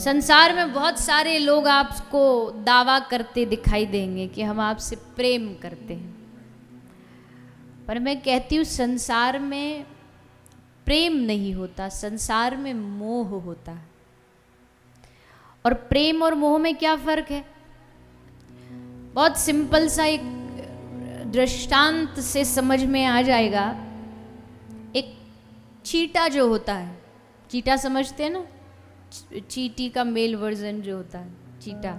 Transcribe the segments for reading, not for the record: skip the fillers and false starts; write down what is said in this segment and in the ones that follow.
संसार में बहुत सारे लोग आपको दावा करते दिखाई देंगे कि हम आपसे प्रेम करते हैं, पर मैं कहती हूँ संसार में प्रेम नहीं होता, संसार में मोह होता है। और प्रेम और मोह में क्या फर्क है? बहुत सिंपल सा एक दृष्टांत से समझ में आ जाएगा। एक चीटा जो होता है, चीटा समझते हैं ना, चींटी का मेल वर्जन जो होता है चीटा।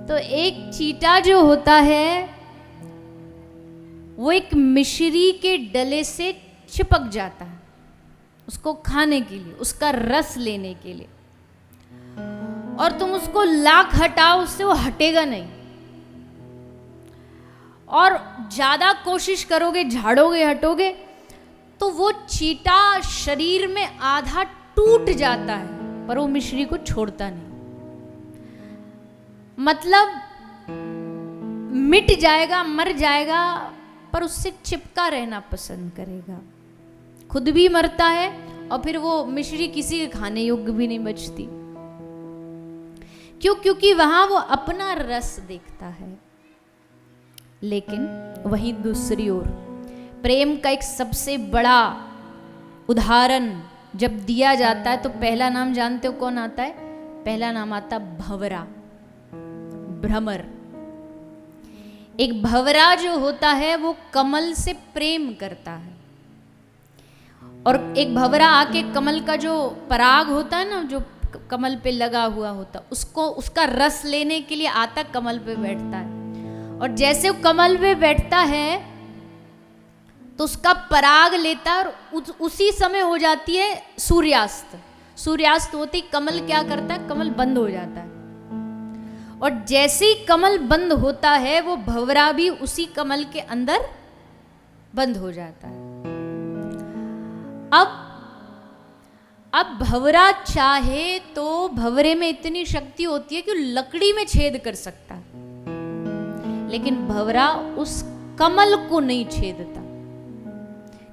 तो एक चीटा जो होता है वो एक मिश्री के डले से चिपक जाता है उसको खाने के लिए, उसका रस लेने के लिए, और तुम उसको लाख हटाओ उससे वो हटेगा नहीं। और ज्यादा कोशिश करोगे, झाड़ोगे, हटोगे तो वो चीटा शरीर में आधा टूट जाता है पर वो मिश्री को छोड़ता नहीं। मतलब मिट जाएगा, मर जाएगा, पर उससे चिपका रहना पसंद करेगा। खुद भी मरता है और फिर वो मिश्री किसी के खाने योग्य भी नहीं बचती। क्यों? क्योंकि वहां वो अपना रस देखता है। लेकिन वहीं दूसरी ओर प्रेम का एक सबसे बड़ा उदाहरण जब दिया जाता है तो पहला नाम जानते हो कौन आता है? पहला नाम आता भंवरा, भ्रमर। एक भंवरा जो होता है वो कमल से प्रेम करता है, और एक भंवरा आके कमल का जो पराग होता है ना, जो कमल पे लगा हुआ होता, उसको, उसका रस लेने के लिए आता, कमल पे बैठता है। और जैसे वो कमल पे बैठता है तो उसका पराग लेता है और उसी समय हो जाती है सूर्यास्त। सूर्यास्त होती कमल क्या करता है? कमल बंद हो जाता है। और जैसे ही कमल बंद होता है वो भंवरा भी उसी कमल के अंदर बंद हो जाता है। अब भंवरा चाहे तो भंवरे में इतनी शक्ति होती है कि लकड़ी में छेद कर सकता है, लेकिन भंवरा उस कमल को नहीं छेदता।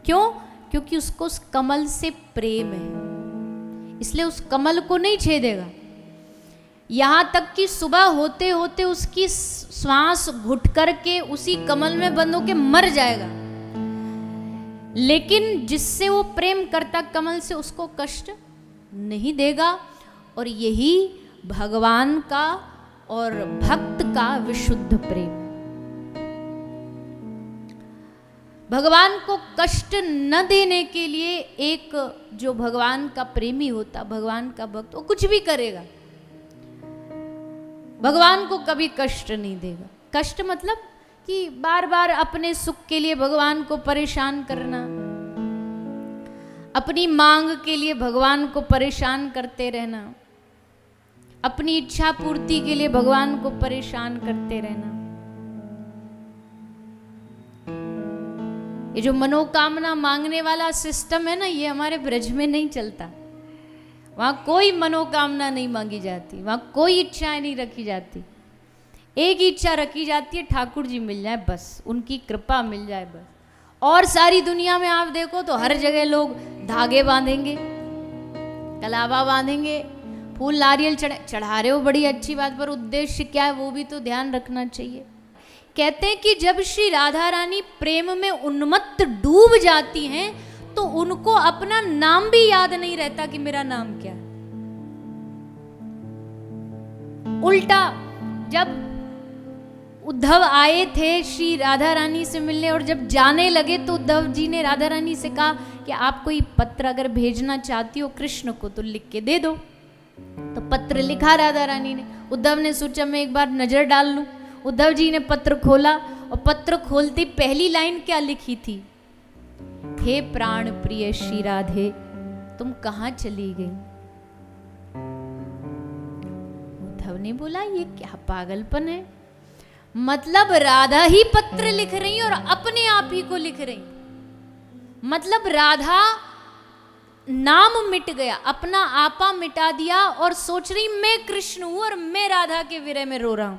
क्यों? क्योंकि उसको उस कमल से प्रेम है, इसलिए उस कमल को नहीं छेदेगा। यहां तक कि सुबह होते होते उसकी श्वास घुट करके उसी कमल में बंद होके मर जाएगा, लेकिन जिससे वो प्रेम करता कमल से, उसको कष्ट नहीं देगा। और यही भगवान का और भक्त का विशुद्ध प्रेम है। भगवान को कष्ट न देने के लिए एक जो भगवान का प्रेमी होता, भगवान का भक्त, वो कुछ भी करेगा, भगवान को कभी कष्ट नहीं देगा। कष्ट मतलब कि बार बार अपने सुख के लिए भगवान को परेशान करना, अपनी मांग के लिए भगवान को परेशान करते रहना, अपनी इच्छा पूर्ति के लिए भगवान को परेशान करते रहना। ये जो मनोकामना मांगने वाला सिस्टम है ना, ये हमारे ब्रज में नहीं चलता। वहां कोई मनोकामना नहीं मांगी जाती, वहां कोई इच्छाएं नहीं रखी जाती। एक इच्छा रखी जाती है, ठाकुर जी मिल जाए बस, उनकी कृपा मिल जाए बस। और सारी दुनिया में आप देखो तो हर जगह लोग धागे बांधेंगे, कलावा बांधेंगे, फूल नारियल चढ़ा रहे हो, बड़ी अच्छी बात, पर उद्देश्य क्या है वो भी तो ध्यान रखना चाहिए। कहते हैं कि जब श्री राधा रानी प्रेम में उन्मत्त डूब जाती हैं तो उनको अपना नाम भी याद नहीं रहता कि मेरा नाम क्या है। उल्टा जब उद्धव आए थे श्री राधा रानी से मिलने और जब जाने लगे तो उद्धव जी ने राधा रानी से कहा कि आप कोई पत्र अगर भेजना चाहती हो कृष्ण को तो लिख के दे दो। तो पत्र लिखा राधा रानी ने। उद्धव ने सोचा मैं एक बार नजर डाल लूं। उद्धव जी ने पत्र खोला और पत्र खोलते पहली लाइन क्या लिखी थी? हे प्राण प्रिय श्री राधे तुम कहां चली गई? उद्धव ने बोला ये क्या पागलपन है, मतलब राधा ही पत्र लिख रही और अपने आप ही को लिख रही, मतलब राधा नाम मिट गया, अपना आपा मिटा दिया और सोच रही मैं कृष्ण हूं और मैं राधा के विरह में रो रहा हूं।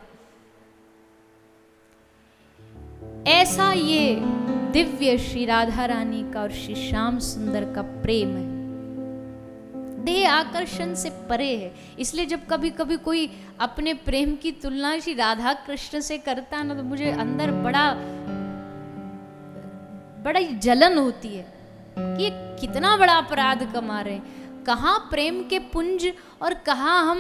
ऐसा ये दिव्य श्री राधा रानी का और श्री श्याम सुंदर का प्रेम है। देह आकर्षण से परे है। इसलिए जब कभी कभी कोई अपने प्रेम की तुलना श्री राधा कृष्ण से करता है ना, तो मुझे अंदर बड़ा जलन होती है कि ये कितना बड़ा अपराध कमा रहे हैं। कहाँ प्रेम के पुंज और कहाँ हम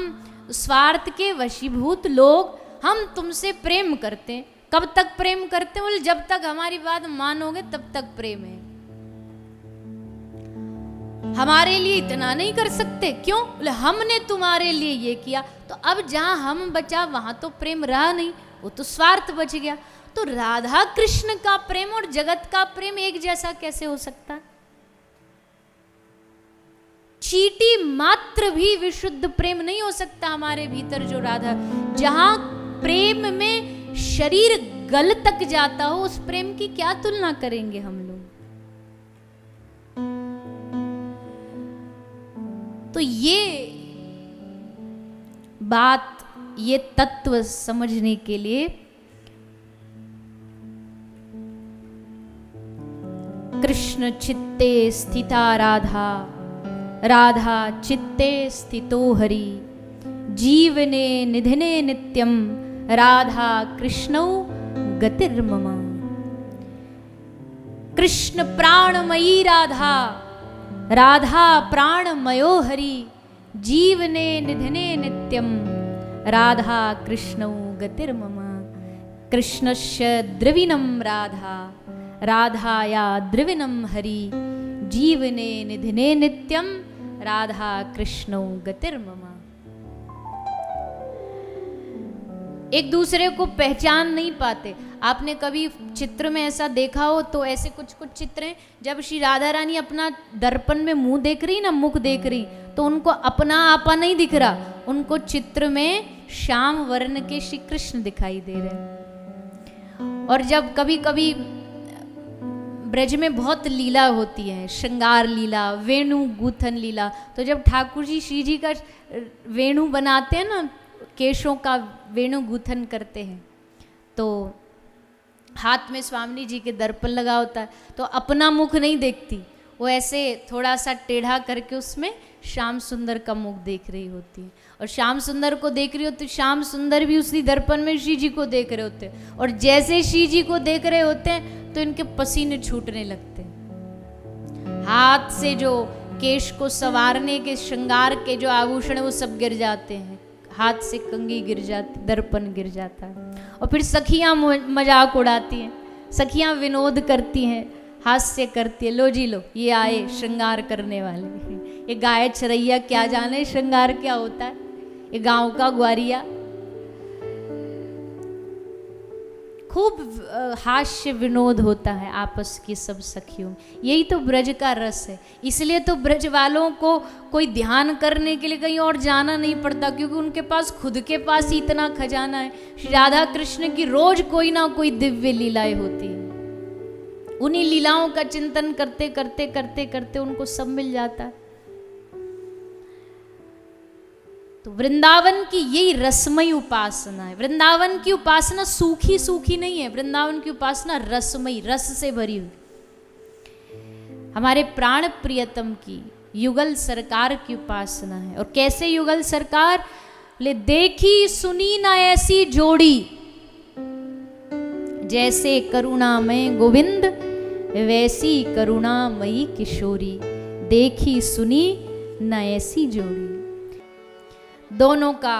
स्वार्थ के वशीभूत लोग। हम तुमसे प्रेम करते हैं। कब तक प्रेम करते हैं? बोले जब तक हमारी बात मानोगे तब तक प्रेम है। हमारे लिए इतना नहीं कर सकते? क्यों? बोले हमने तुम्हारे लिए ये किया। तो अब जहां हम बचा वहां तो प्रेम रहा नहीं, वो तो स्वार्थ बच गया। तो राधा कृष्ण का प्रेम और जगत का प्रेम एक जैसा कैसे हो सकता है? चींटी मात्र भी विशुद्ध प्रेम नहीं हो सकता हमारे भीतर जो राधा। जहां प्रेम में शरीर गल तक जाता हो, उस प्रेम की क्या तुलना करेंगे हम लोग? तो ये बात, ये तत्व समझने के लिए कृष्ण चित्ते स्थिता राधा, राधा चित्ते स्थितो हरि, जीवने निधिने नित्यम, राधा कृष्णौ गतिर्मम। कृष्ण प्राणमयी राधा, राधा प्राणमयो हरि, जीवने निधिने नित्यम, राधा कृष्णौ गतिर्मम। कृष्णस्य द्रविणं राधा, राधाया द्रविणं हरि, जीवने निधिने नित्यम, राधा कृष्णौ गतिर्मम। एक दूसरे को पहचान नहीं पाते। आपने कभी चित्र में ऐसा देखा हो तो ऐसे कुछ कुछ चित्र हैं, जब श्री राधा रानी अपना दर्पण में मुंह देख रही ना, मुख देख रही, तो उनको अपना आपा नहीं दिख रहा, उनको चित्र में श्याम वर्ण के श्री कृष्ण दिखाई दे रहे। और जब कभी कभी ब्रज में बहुत लीला होती है, श्रृंगार लीला, वेणु गूथन लीला, तो जब ठाकुर जी श्री जी का वेणु बनाते हैं ना, केशों का वेणु गूथन करते हैं, तो हाथ में स्वामी जी के दर्पण लगा होता है, तो अपना मुख नहीं देखती, वो ऐसे थोड़ा सा टेढ़ा करके उसमें श्याम सुंदर का मुख देख रही होती है। और श्याम सुंदर को देख रही होती, श्याम सुंदर भी उसी दर्पण में श्री जी को देख रहे होते हैं। और जैसे श्री जी को देख रहे होते हैं तो इनके पसीने छूटने लगते हैं। हाथ से जो केश को संवारने के श्रृंगार के जो आभूषण वो सब गिर जाते हैं, हाथ से कंघी गिर जाती, दर्पण गिर जाता है। और फिर सखियां मजाक उड़ाती हैं, सखियां विनोद करती हैं, हास्य करती है, लो जी लो, ये आए श्रृंगार करने वाले। ये गाय चरैया क्या जाने श्रृंगार क्या होता है, ये गांव का ग्वारिया। खूब हास्य विनोद होता है आपस की सब सखियों में। यही तो ब्रज का रस है। इसलिए तो ब्रज वालों को कोई ध्यान करने के लिए कहीं और जाना नहीं पड़ता, क्योंकि उनके पास खुद के पास ही इतना खजाना है। श्री राधा कृष्ण की रोज कोई ना कोई दिव्य लीलाएं होती है। उन्हीं लीलाओं का चिंतन करते करते करते करते उनको सब मिल जाता है। तो वृंदावन की यही रसमयी उपासना है। वृंदावन की उपासना सूखी सूखी नहीं है, वृंदावन की उपासना रसमयी, रस से भरी हुई। हमारे प्राण प्रियतम की युगल सरकार की उपासना है। और कैसे युगल सरकार? ले देखी सुनी ना ऐसी जोड़ी, जैसे करुणामय गोविंद वैसी करुणामयी किशोरी। देखी सुनी ना ऐसी जोड़ी। दोनों का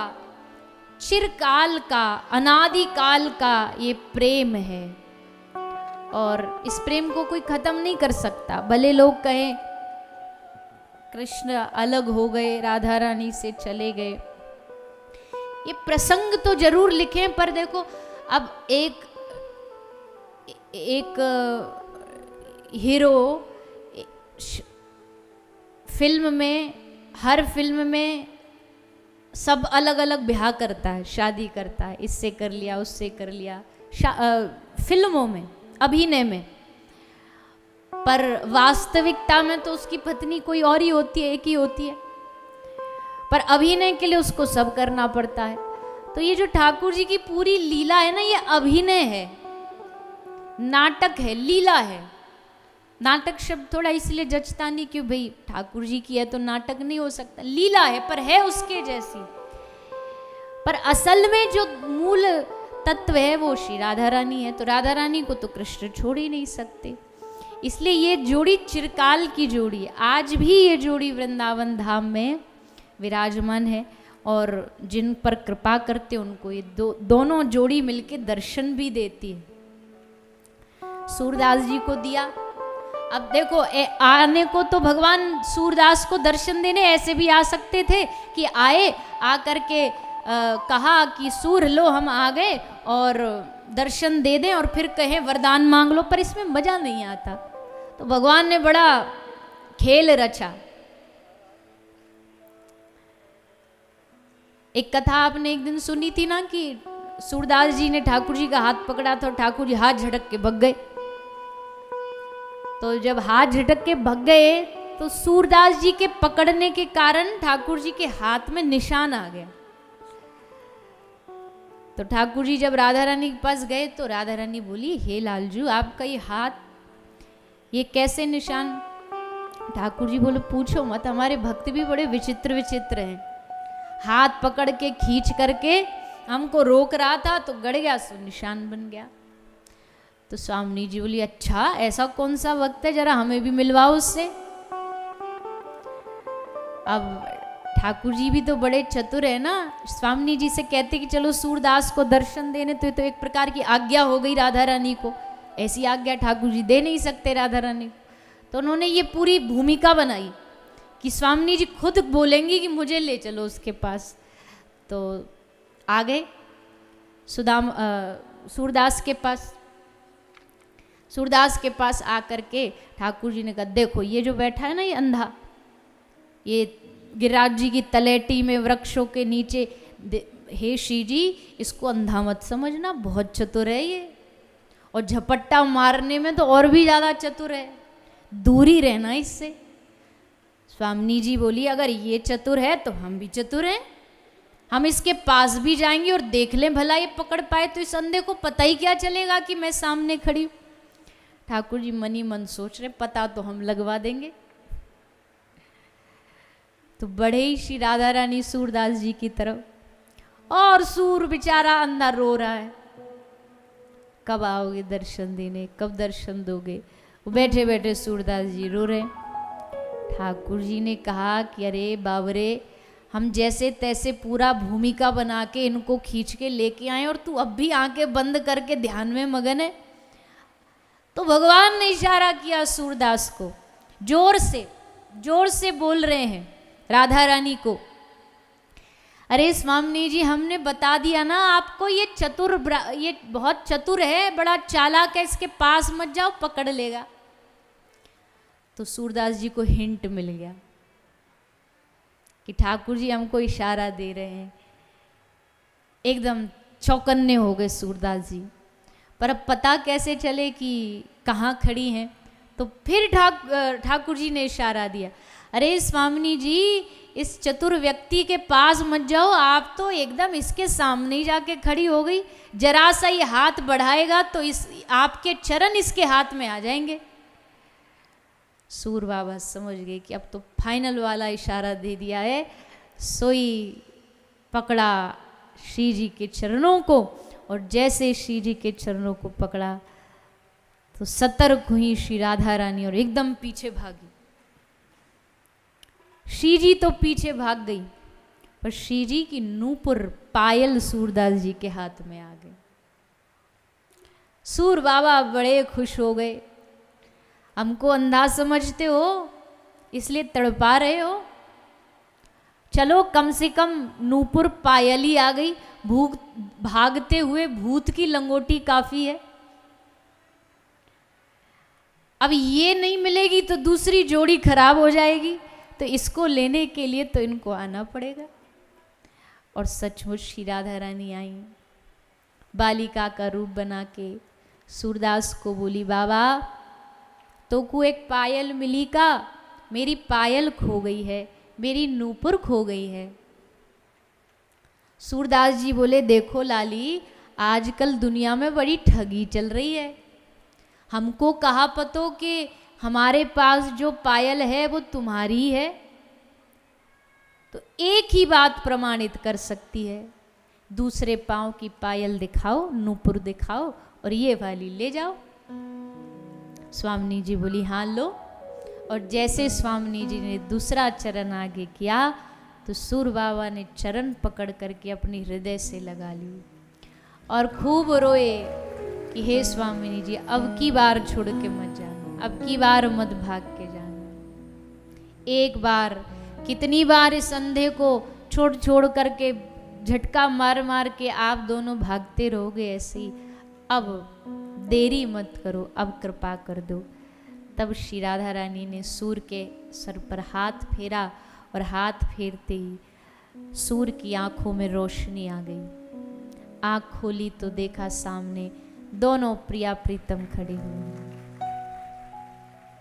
चिरकाल का, अनादिकाल का ये प्रेम है, और इस प्रेम को कोई खत्म नहीं कर सकता। भले लोग कहें कृष्ण अलग हो गए, राधा रानी से चले गए, ये प्रसंग तो जरूर लिखें, पर देखो अब एक हीरो फिल्म में, हर फिल्म में सब अलग अलग ब्याह करता है, शादी करता है, इससे कर लिया उससे कर लिया, फिल्मों में, अभिनय में। पर वास्तविकता में तो उसकी पत्नी कोई और ही होती है, एक ही होती है, पर अभिनय के लिए उसको सब करना पड़ता है। तो ये जो ठाकुर जी की पूरी लीला है ना, ये अभिनय है, नाटक है, लीला है। नाटक शब्द थोड़ा इसलिए जचता नहीं कि भाई ठाकुर जी की है तो नाटक नहीं हो सकता, लीला है पर है उसके जैसी। पर असल में जो मूल तत्व है वो श्री राधा रानी है, तो राधा रानी को तो कृष्ण छोड़ ही नहीं सकते। इसलिए ये जोड़ी चिरकाल की जोड़ी है, आज भी ये जोड़ी वृंदावन धाम में विराजमान है, और जिन पर कृपा करते उनको ये दोनों जोड़ी मिलके दर्शन भी देती है। सूरदास जी को दिया, अब देखो आने को तो भगवान सूरदास को दर्शन देने ऐसे भी आ सकते थे कि आए, आ करके कहा कि सूर लो हम आ गए और दर्शन दे दें और फिर कहें वरदान मांग लो, पर इसमें मजा नहीं आता। तो भगवान ने बड़ा खेल रचा। एक कथा आपने एक दिन सुनी थी ना कि सूरदास जी ने ठाकुर जी का हाथ पकड़ा था, ठाकुर जी हाथ झटक के भग गए। तो जब हाथ झटक के भग गए तो सूरदास जी के पकड़ने के कारण ठाकुर जी के हाथ में निशान आ गया। तो ठाकुर जी जब राधा रानी के पास गए तो राधा रानी बोली, हे लालजू आपका ये हाथ ये कैसे निशान? ठाकुर जी बोले, पूछो मत, हमारे भक्त भी बड़े विचित्र विचित्र हैं। हाथ पकड़ के खींच करके हमको रोक रहा था तो गड़ गया, सो निशान बन गया। तो स्वामी जी बोली, अच्छा ऐसा कौन सा वक्त है, जरा हमें भी मिलवाओ उससे। अब ठाकुर जी भी तो बड़े चतुर है ना, स्वामी जी से कहते कि चलो सूरदास को दर्शन देने, तो एक प्रकार की आज्ञा हो गई राधा रानी को। ऐसी आज्ञा ठाकुर जी दे नहीं सकते राधा रानी को, तो उन्होंने ये पूरी भूमिका बनाई कि स्वामी जी खुद बोलेंगी कि मुझे ले चलो उसके पास। तो आ गए सूरदास के पास। सूरदास के पास आकर के ठाकुर जी ने कहा, देखो ये जो बैठा है ना ये अंधा, ये गिरिराज जी की तलेटी में वृक्षों के नीचे, हे श्री जी इसको अंधा मत समझना, बहुत चतुर है ये, और झपट्टा मारने में तो और भी ज़्यादा चतुर है, दूरी रहना इससे। स्वामी जी बोली, अगर ये चतुर है तो हम भी चतुर हैं, हम इसके पास भी जाएंगे और देख लें भला ये पकड़ पाए तो इस अंधे को पता ही क्या चलेगा कि मैं सामने खड़ी हूँ। ठाकुर जी मन ही मन सोच रहे, पता तो हम लगवा देंगे। तो बढ़े ही श्री राधा रानी सूरदास जी की तरफ, और सूर बेचारा अंधा रो रहा है, कब आओगे दर्शन देने, कब दर्शन दोगे। वो बैठे बैठे सूरदास जी रो रहे। ठाकुर जी ने कहा कि अरे बाबरे, हम जैसे तैसे पूरा भूमिका बना के इनको खींच के लेके आए और तू अब भी आंखें बंद करके ध्यान में मगन है। तो भगवान ने इशारा किया सूरदास को, जोर से बोल रहे हैं राधा रानी को, अरे स्वामी जी हमने बता दिया ना आपको, ये बहुत चतुर है, बड़ा चालाक है, इसके पास मत जाओ पकड़ लेगा। तो सूरदास जी को हिंट मिल गया कि ठाकुर जी हमको इशारा दे रहे हैं। एकदम चौकन्ने हो गए सूरदास जी, पर अब पता कैसे चले कि कहाँ खड़ी हैं। तो फिर ठाकुर जी ने इशारा दिया, अरे स्वामी जी इस चतुर व्यक्ति के पास मत जाओ, आप तो एकदम इसके सामने ही जाके खड़ी हो गई, जरा सा ये हाथ बढ़ाएगा तो आपके चरण इसके हाथ में आ जाएंगे। सूर बाबा समझ गए कि अब तो फाइनल वाला इशारा दे दिया है, सोई पकड़ा श्री जी के चरणों को, और जैसे श्री जी के चरणों को पकड़ा तो सतर्क हुई श्री राधा रानी और एकदम पीछे भागी। श्री जी तो पीछे भाग गई, पर श्री जी की नूपुर पायल सूरदास जी के हाथ में आ गई। सूर बाबा बड़े खुश हो गए, हमको अंधा समझते हो इसलिए तड़पा रहे हो, चलो कम से कम नूपुर पायल ही आ गई, भागते हुए भूत की लंगोटी काफी है। अब ये नहीं मिलेगी तो दूसरी जोड़ी खराब हो जाएगी, तो इसको लेने के लिए तो इनको आना पड़ेगा। और सचमुच श्री राधा रानी आई, बालिका का रूप बना के सूरदास को बोली, बाबा तो को एक पायल मिली का, मेरी पायल खो गई है, मेरी नूपुर खो गई है। सूरदास जी बोले, देखो लाली आजकल दुनिया में बड़ी ठगी चल रही है, हमको कहा पतो कि हमारे पास जो पायल है वो तुम्हारी है। तो एक ही बात प्रमाणित कर सकती है, दूसरे पांव की पायल दिखाओ, नूपुर दिखाओ और ये वाली ले जाओ। स्वामिनी जी बोली हाँ लो। और जैसे स्वामिनी जी ने दूसरा चरण आगे किया तो सूर बाबा ने चरण पकड़ करके अपनी हृदय से लगा ली और खूब रोए कि हे स्वामिनी जी, अब की बार छोड़ के मत जाना, अब की बार मत भाग के जाना। एक बार कितनी बार इस अंधे को छोड़ छोड़ करके झटका मार मार के आप दोनों भागते रहोगे ऐसे ही, अब देरी मत करो, अब कृपा कर दो। तब श्री राधा रानी ने सूर के सर पर हाथ फेरा और हाथ फेरते ही सूर की आंखों में रोशनी आ गई। आंख खोली तो देखा सामने दोनों प्रिया प्रीतम खड़े हुए हैं।